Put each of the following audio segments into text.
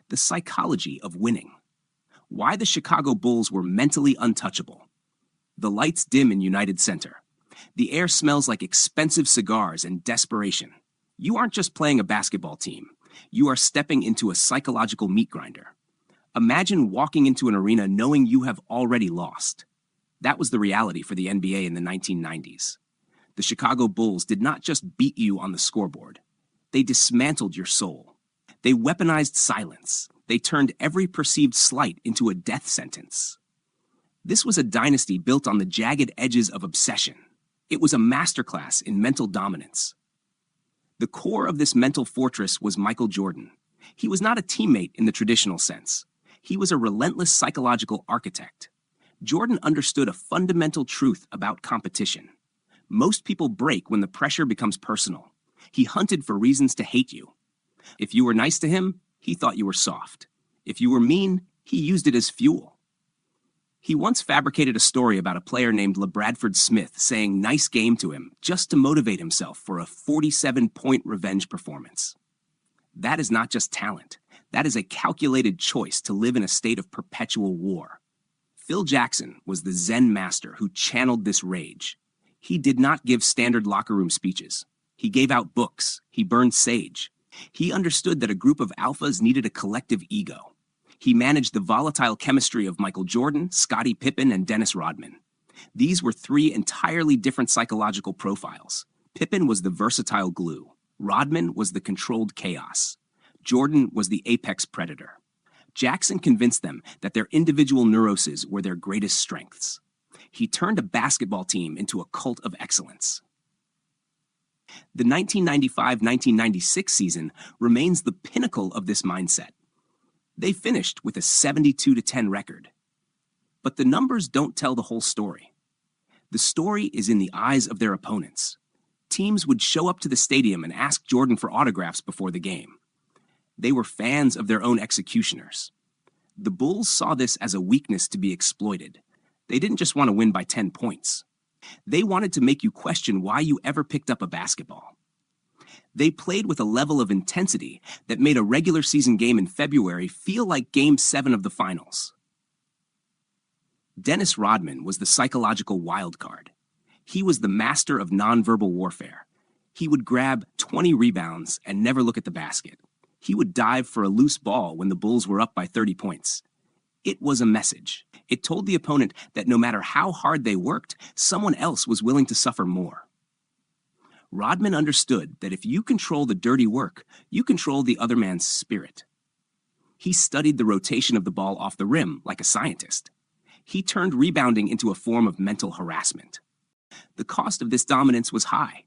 The psychology of winning. Why the Chicago Bulls were mentally untouchable. The lights dim in United Center. The air smells like expensive cigars and desperation. You aren't just playing a basketball team. You are stepping into a psychological meat grinder. Imagine walking into an arena knowing you have already lost. That was the reality for the NBA in the 1990s. The Chicago Bulls did not just beat you on the scoreboard. They dismantled your soul. They weaponized silence. They turned every perceived slight into a death sentence. This was a dynasty built on the jagged edges of obsession. It was a masterclass in mental dominance. The core of this mental fortress was Michael Jordan. He was not a teammate in the traditional sense. He was a relentless psychological architect. Jordan understood a fundamental truth about competition. Most people break when the pressure becomes personal. He hunted for reasons to hate you. If you were nice to him, he thought you were soft. If you were mean, he used it as fuel. He once fabricated a story about a player named LeBradford Smith saying nice game to him just to motivate himself for a 47-point revenge performance. That is not just talent. That is a calculated choice to live in a state of perpetual war. Phil Jackson was the Zen master who channeled this rage. He did not give standard locker room speeches. He gave out books. He burned sage. He understood that a group of alphas needed a collective ego. He managed the volatile chemistry of Michael Jordan, Scottie Pippen, and Dennis Rodman. These were three entirely different psychological profiles. Pippen was the versatile glue. Rodman was the controlled chaos. Jordan was the apex predator. Jackson convinced them that their individual neuroses were their greatest strengths. He turned a basketball team into a cult of excellence. The 1995-1996 season remains the pinnacle of this mindset. They finished with a 72-10 record. But the numbers don't tell the whole story. The story is in the eyes of their opponents. Teams would show up to the stadium and ask Jordan for autographs before the game. They were fans of their own executioners. The Bulls saw this as a weakness to be exploited. They didn't just want to win by 10 points. They wanted to make you question why you ever picked up a basketball. They played with a level of intensity that made a regular season game in February feel like Game 7 of the finals. Dennis Rodman was the psychological wild card. He was the master of nonverbal warfare. He would grab 20 rebounds and never look at the basket. He would dive for a loose ball when the Bulls were up by 30 points. It was a message. It told the opponent that no matter how hard they worked, someone else was willing to suffer more. Rodman understood that if you control the dirty work, you control the other man's spirit. He studied the rotation of the ball off the rim like a scientist. He turned rebounding into a form of mental harassment. The cost of this dominance was high.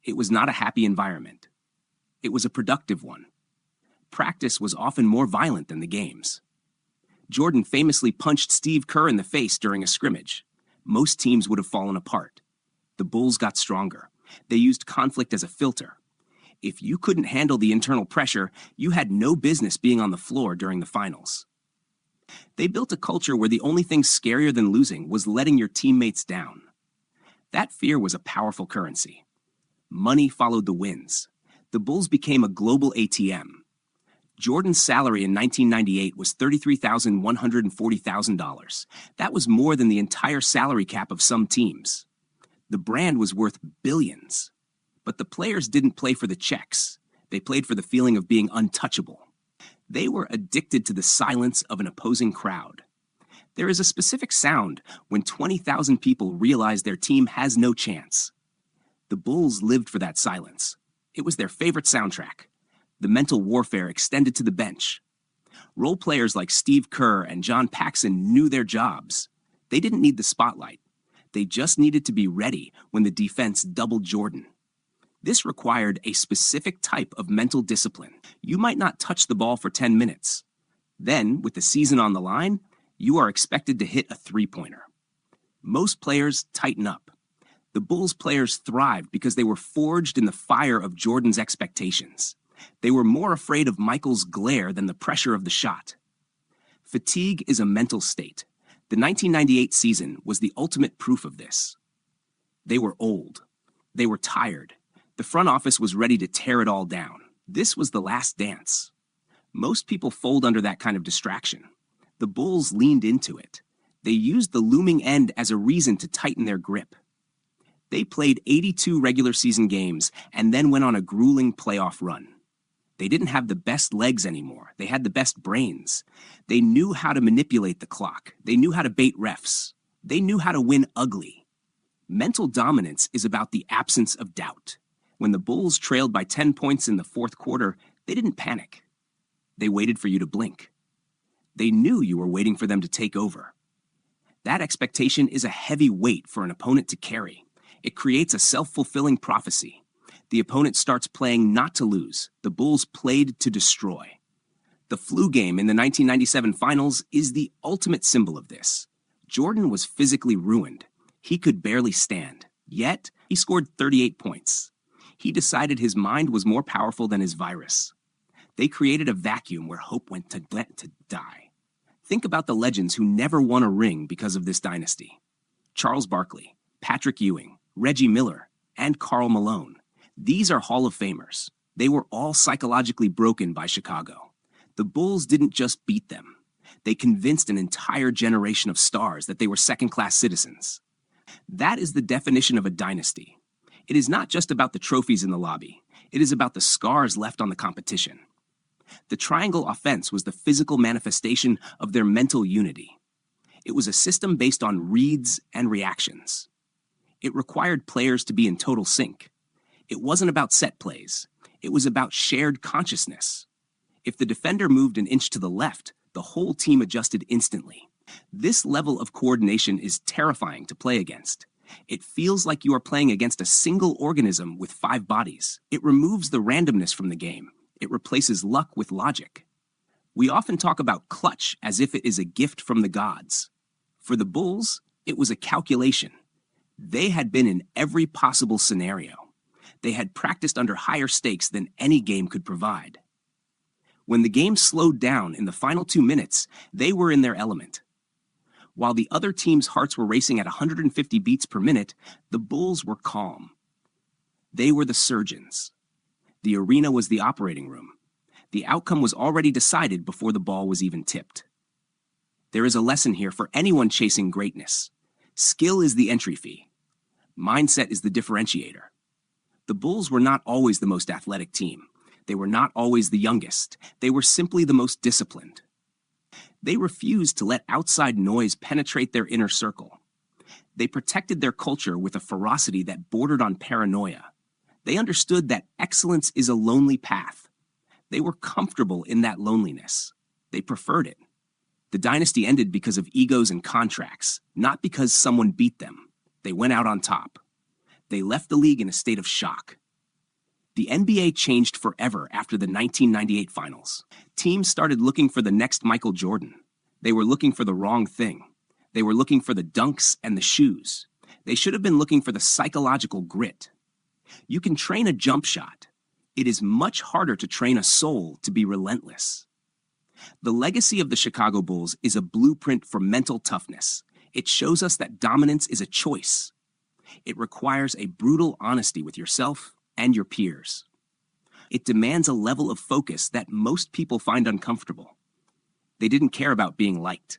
It was not a happy environment. It was a productive one. Practice was often more violent than the games. Jordan famously punched Steve Kerr in the face during a scrimmage. Most teams would have fallen apart. The Bulls got stronger. They used conflict as a filter. If you couldn't handle the internal pressure, you had no business being on the floor during the finals. They built a culture where the only thing scarier than losing was letting your teammates down. That fear was a powerful currency. Money followed the wins. The Bulls became a global ATM. Jordan's salary in 1998 was $33,140,000. That was more than the entire salary cap of some teams. The brand was worth billions. But the players didn't play for the checks. They played for the feeling of being untouchable. They were addicted to the silence of an opposing crowd. There is a specific sound when 20,000 people realize their team has no chance. The Bulls lived for that silence. It was their favorite soundtrack. The mental warfare extended to the bench. Role players like Steve Kerr and John Paxson knew their jobs. They didn't need the spotlight. They just needed to be ready when the defense doubled Jordan. This required a specific type of mental discipline. You might not touch the ball for 10 minutes. Then, with the season on the line, you are expected to hit a three-pointer. Most players tighten up. The Bulls players thrived because they were forged in the fire of Jordan's expectations. They were more afraid of Michael's glare than the pressure of the shot. Fatigue is a mental state. The 1998 season was the ultimate proof of this. They were old. They were tired. The front office was ready to tear it all down. This was the last dance. Most people fold under that kind of distraction. The Bulls leaned into it. They used the looming end as a reason to tighten their grip. They played 82 regular season games and then went on a grueling playoff run. They didn't have the best legs anymore. They had the best brains. They knew how to manipulate the clock. They knew how to bait refs. They knew how to win ugly. Mental dominance is about the absence of doubt. When the Bulls trailed by 10 points in the fourth quarter, they didn't panic. They waited for you to blink. They knew you were waiting for them to take over. That expectation is a heavy weight for an opponent to carry. It creates a self-fulfilling prophecy. The opponent starts playing not to lose. The Bulls played to destroy. The flu game in the 1997 finals is the ultimate symbol of this. Jordan was physically ruined. He could barely stand. Yet, he scored 38 points. He decided his mind was more powerful than his virus. They created a vacuum where hope went to die. Think about the legends who never won a ring because of this dynasty. Charles Barkley, Patrick Ewing, Reggie Miller, and Karl Malone. These are Hall of Famers. They were all psychologically broken by Chicago. The Bulls didn't just beat them. They convinced an entire generation of stars that they were second-class citizens. That is the definition of a dynasty. It is not just about the trophies in the lobby. It is about the scars left on the competition. The triangle offense was the physical manifestation of their mental unity. It was a system based on reads and reactions. It required players to be in total sync. It wasn't about set plays. It was about shared consciousness. If the defender moved an inch to the left, the whole team adjusted instantly. This level of coordination is terrifying to play against. It feels like you are playing against a single organism with 5 bodies. It removes the randomness from the game. It replaces luck with logic. We often talk about clutch as if it is a gift from the gods. For the Bulls, it was a calculation. They had been in every possible scenario. They had practiced under higher stakes than any game could provide. When the game slowed down in the final 2 minutes, they were in their element. While the other team's hearts were racing at 150 beats per minute, the Bulls were calm. They were the surgeons. The arena was the operating room. The outcome was already decided before the ball was even tipped. There is a lesson here for anyone chasing greatness. Skill is the entry fee. Mindset is the differentiator. The Bulls were not always the most athletic team. They were not always the youngest. They were simply the most disciplined. They refused to let outside noise penetrate their inner circle. They protected their culture with a ferocity that bordered on paranoia. They understood that excellence is a lonely path. They were comfortable in that loneliness. They preferred it. The dynasty ended because of egos and contracts, not because someone beat them. They went out on top. They left the league in a state of shock. The NBA changed forever after the 1998 finals. Teams started looking for the next Michael Jordan. They were looking for the wrong thing. They were looking for the dunks and the shoes. They should have been looking for the psychological grit. You can train a jump shot. It is much harder to train a soul to be relentless. The legacy of the Chicago Bulls is a blueprint for mental toughness. It shows us that dominance is a choice. It requires a brutal honesty with yourself and your peers. It demands a level of focus that most people find uncomfortable. They didn't care about being liked.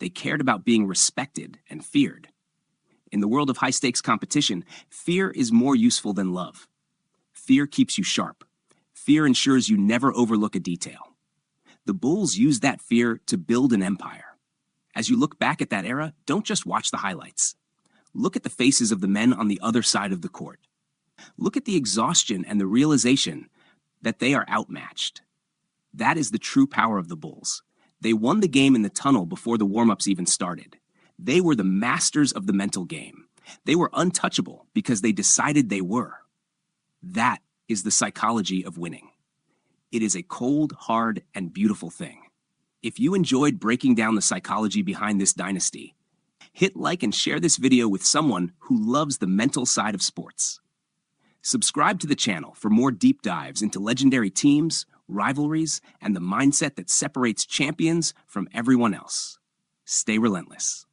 They cared about being respected and feared. In the world of high-stakes competition, fear is more useful than love. Fear keeps you sharp. Fear ensures you never overlook a detail. The Bulls used that fear to build an empire. As you look back at that era, don't just watch the highlights. Look at the faces of the men on the other side of the court. Look at the exhaustion and the realization that they are outmatched. That is the true power of the Bulls. They won the game in the tunnel before the warm-ups even started. They were the masters of the mental game. They were untouchable because they decided they were. That is the psychology of winning. It is a cold, hard, and beautiful thing. If you enjoyed breaking down the psychology behind this dynasty, hit like and share this video with someone who loves the mental side of sports. Subscribe to the channel for more deep dives into legendary teams, rivalries, and the mindset that separates champions from everyone else. Stay relentless.